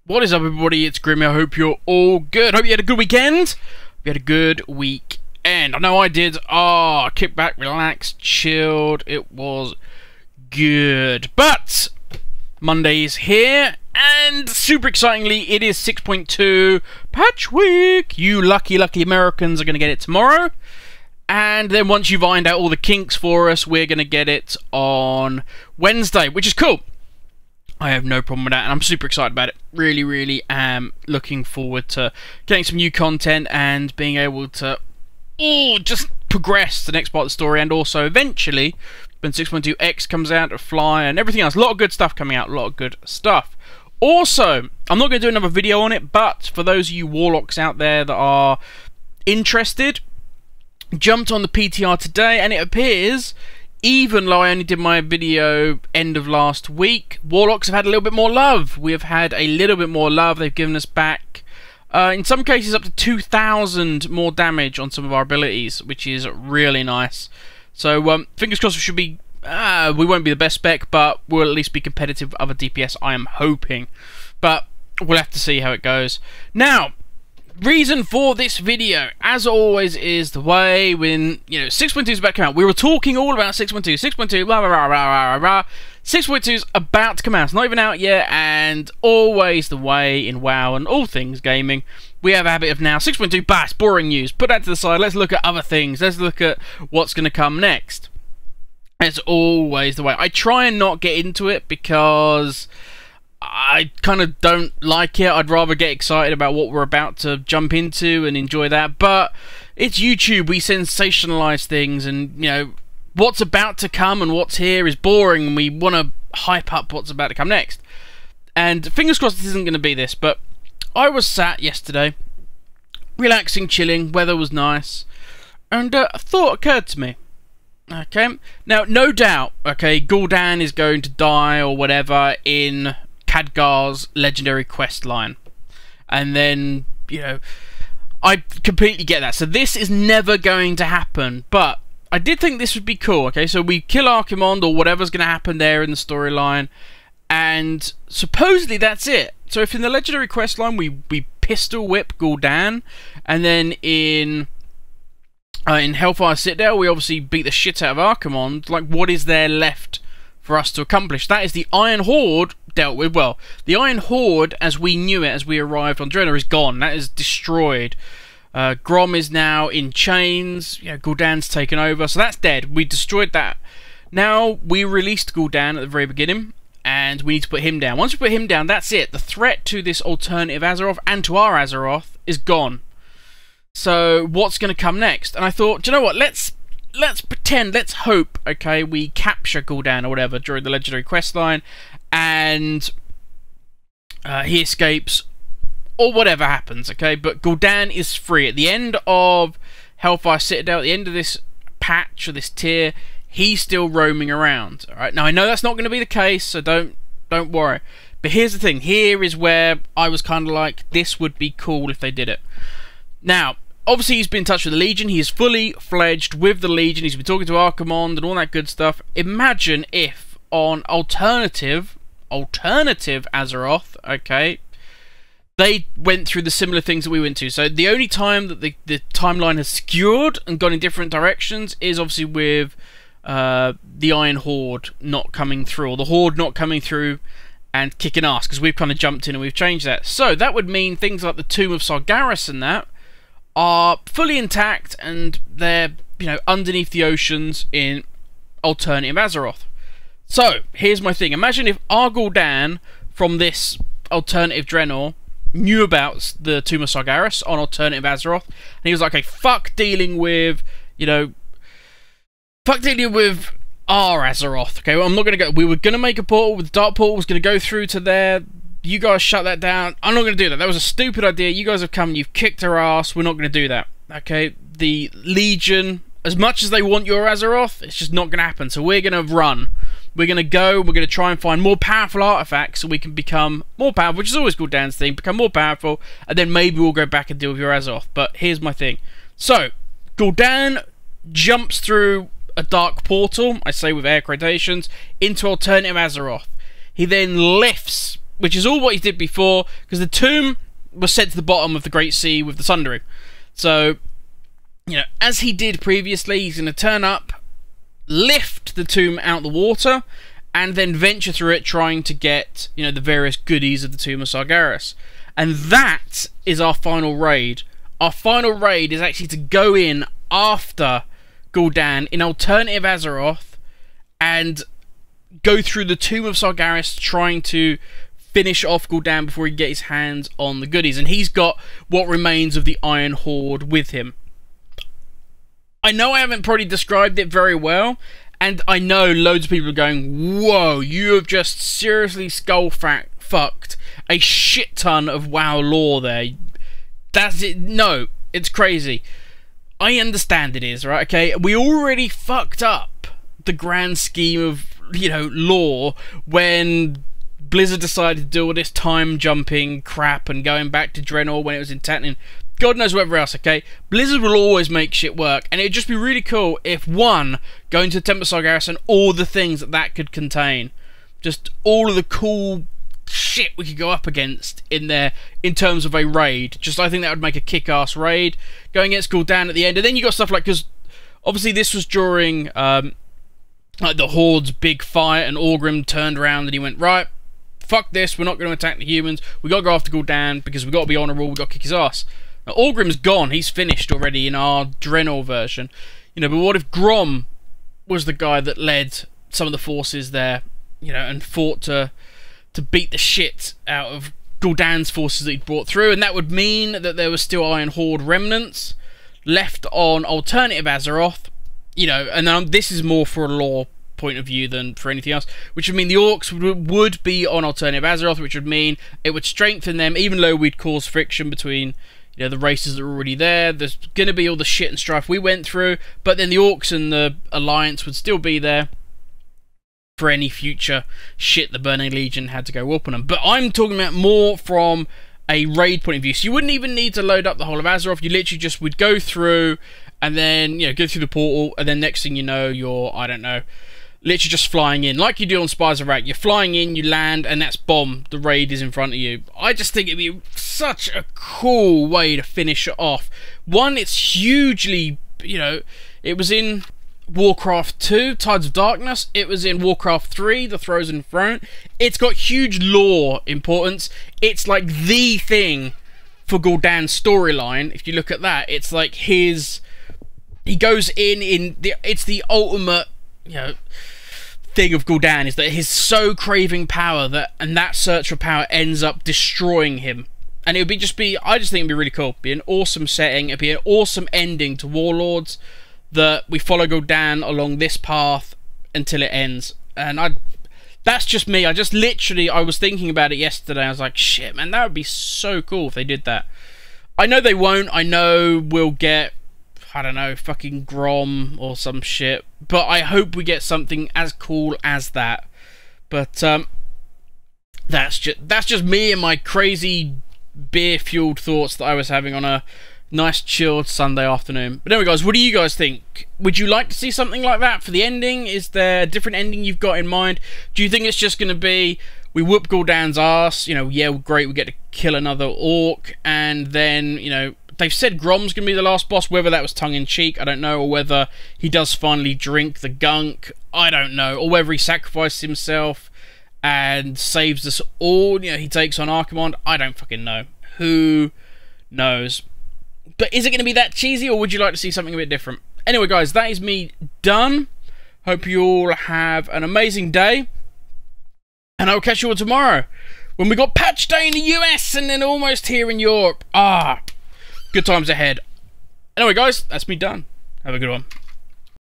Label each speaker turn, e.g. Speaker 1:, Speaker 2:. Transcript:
Speaker 1: What is up, everybody? It's Grimmy. I hope you're all good. Hope you had a good weekend. We had a good weekend. I know I did. Kick back, relax, chilled. It was good. But Monday is here, and super excitingly, it is 6.2 patch week. You lucky Americans are going to get it tomorrow. And then once you've ironed out all the kinks for us, we're going to get it on Wednesday, which is cool. I have no problem with that, and I'm super excited about it. Really am looking forward to getting some new content and being able to just progress to the next part of the story, and also eventually, when 6.2X comes out, to fly and everything else. A lot of good stuff coming out, a lot of good stuff. Also, I'm not going to do another video on it, but for those of you Warlocks out there that are interested, jumped on the PTR today, and it appears, even though I only did my video end of last week, Warlocks have had a little bit more love. We have had a little bit more love. They've given us back, in some cases, up to 2,000 more damage on some of our abilities, which is really nice. So, fingers crossed we should be, we won't be the best spec, but we'll at least be competitive with other DPS, I am hoping. But we'll have to see how it goes. Now, reason for this video, as always, is the way when, 6.2 is about to come out. We were talking all about 6.2, blah, blah, blah, blah, blah, blah. 6.2 is about to come out. It's not even out yet, and always the way in WoW and all things gaming, we have a habit of now, 6.2, bah, it's boring news. Put that to the side. Let's look at other things. Let's look at what's going to come next. It's always the way. I try and not get into it because I kind of don't like it. I'd rather get excited about what we're about to jump into and enjoy that. But it's YouTube. We sensationalize things, and what's about to come and what's here is boring, and we want to hype up what's about to come next. And fingers crossed this isn't going to be this, but I was sat yesterday, relaxing, chilling, weather was nice, and a thought occurred to me. Okay, now no doubt, Guldan is going to die or whatever in Khadgar's legendary quest line, and then I completely get that, so this is never going to happen, but I did think this would be cool. Okay, so we kill Archimonde or whatever's going to happen there in the storyline, and supposedly that's it. So if in the legendary quest line we pistol whip Guldan, and then in Hellfire Citadel we obviously beat the shit out of Archimonde, like, what is there left for us to accomplish? That is the Iron Horde dealt with. Well, the Iron Horde as we knew it as we arrived on Draenor is gone. That is destroyed. Grom is now in chains. Guldan's taken over, so that's dead. We destroyed that. Now we released Guldan at the very beginning, and we need to put him down. Once we put him down, that's it. The threat to this alternative Azeroth and to our Azeroth is gone. So what's going to come next? And I thought, do you know what? Let's pretend, let's hope, we capture Guldan or whatever during the legendary questline, and he escapes, or whatever happens, but Guldan is free. At the end of Hellfire Citadel, at the end of this patch, or this tier, he's still roaming around, alright? Now, I know that's not going to be the case, so don't worry. But here's the thing, here is where I was kind of like, this would be cool if they did it. Now, obviously he's been in touch with the Legion, he is fully fledged with the Legion, he's been talking to Archimonde and all that good stuff. Imagine if on alternative Azeroth, they went through the similar things that we went to. So the only time that the timeline has skewed and gone in different directions is obviously with the Iron Horde not coming through, or the Horde not coming through and kicking ass, because we've kind of jumped in and we've changed that. So that would mean things like the Tomb of Sargeras and that are fully intact, and they're underneath the oceans in alternative Azeroth. So here's my thing. Imagine if our Guldan from this alternative Draenor knew about the Tomb of Sargeras on alternative Azeroth, and he was like, okay, fuck dealing with our Azeroth. Okay, well, I'm not gonna go. We were gonna make a portal. The Dark Portal was gonna go through to there. You guys shut that down. I'm not going to do that. That was a stupid idea. You guys have come, you've kicked our ass. We're not going to do that. Okay? The Legion, as much as they want your Azeroth, it's just not going to happen. So we're going to run. We're going to go, we're going to try and find more powerful artifacts so we can become more powerful, which is always Guldan's thing, become more powerful, and then maybe we'll go back and deal with your Azeroth. But here's my thing. So, Guldan jumps through a dark portal, I say with air quotations, into alternative Azeroth. He then lifts which is all what he did before, because the tomb was set to the bottom of the Great Sea with the Sundering. So, you know, as he did previously, he's going to turn up, lift the tomb out the water, and then venture through it trying to get, you know, the various goodies of the Tomb of Sargeras. And that is our final raid. Our final raid is actually to go in after Guldan in alternative Azeroth and go through the Tomb of Sargeras trying to finish off Guldan before he can get his hands on the goodies. And he's got what remains of the Iron Horde with him. I know I haven't probably described it very well, and I know loads of people are going, whoa, you have just seriously fucked a shit ton of WoW lore there. That's it. No, it's crazy. I understand it is, right? Okay, we already fucked up the grand scheme of, you know, lore when Blizzard decided to do all this time jumping crap and going back to Draenor when it was in Tatooine. God knows whatever else, okay? Blizzard will always make shit work, and it'd just be really cool if, one, going to the Temple of Sargeras and all the things that that could contain. Just all of the cool shit we could go up against in there in terms of a raid. Just, I think that would make a kick-ass raid. Going against Guldan at the end, and then you got stuff like, because obviously this was during like the Horde's big fight, and Orgrim turned around and he went, right, fuck this, we're not going to attack the humans, we got to go after Guldan because we got to be honourable, we got to kick his ass. Now, Orgrim's gone, he's finished already in our Draenor version. You know, but what if Grom was the guy that led some of the forces there, you know, and fought to beat the shit out of Guldan's forces that he'd brought through, and that would mean that there was still Iron Horde remnants left on alternative Azeroth, you know, and then this is more for a lore point of view than for anything else, which would mean the Orcs would be on alternative Azeroth, which would mean it would strengthen them, even though we'd cause friction between, you know, the races that are already there. There's going to be all the shit and strife we went through, but then the Orcs and the Alliance would still be there for any future shit the Burning Legion had to go up on them. But I'm talking about more from a raid point of view. So you wouldn't even need to load up the whole of Azeroth. You literally just would go through and then, you know, go through the portal, and then next thing you know, you're, I don't know, literally just flying in, like you do on Spires of Wrath. You're flying in, you land, and that's bomb. The raid is in front of you. I just think it'd be such a cool way to finish it off. One, it's hugely, you know, it was in Warcraft 2, Tides of Darkness. It was in Warcraft 3, The Frozen Throne. It's got huge lore importance. It's like the thing for Guldan's storyline. If you look at that, it's like his... He goes in the... It's the ultimate, you know, thing of Guldan, is that he's so craving power that, and that search for power ends up destroying him. And it would be just be, I just think it'd be really cool. It'd be an awesome setting. It'd be an awesome ending to Warlords, that we follow Guldan along this path until it ends. And that's just me. I just literally, I was thinking about it yesterday. I was like, shit, man, that would be so cool if they did that. I know they won't. I know we'll get, I don't know, fucking Grom or some shit. But I hope we get something as cool as that. But that's just me and my crazy beer-fueled thoughts that I was having on a nice chilled Sunday afternoon. But anyway, guys, what do you guys think? Would you like to see something like that for the ending? Is there a different ending you've got in mind? Do you think it's just going to be, we whoop Guldan's ass, you know, yeah, great, we get to kill another Orc, and then, you know, they've said Grom's going to be the last boss, whether that was tongue-in-cheek, I don't know, or whether he does finally drink the gunk, I don't know, or whether he sacrifices himself and saves us all, you know, he takes on Archimonde, I don't fucking know. Who knows? But is it going to be that cheesy, or would you like to see something a bit different? Anyway, guys, that is me done. Hope you all have an amazing day. And I'll catch you all tomorrow, when we got patch day in the US and then almost here in Europe. Good times ahead. Anyway, guys, that's me done. Have a good one.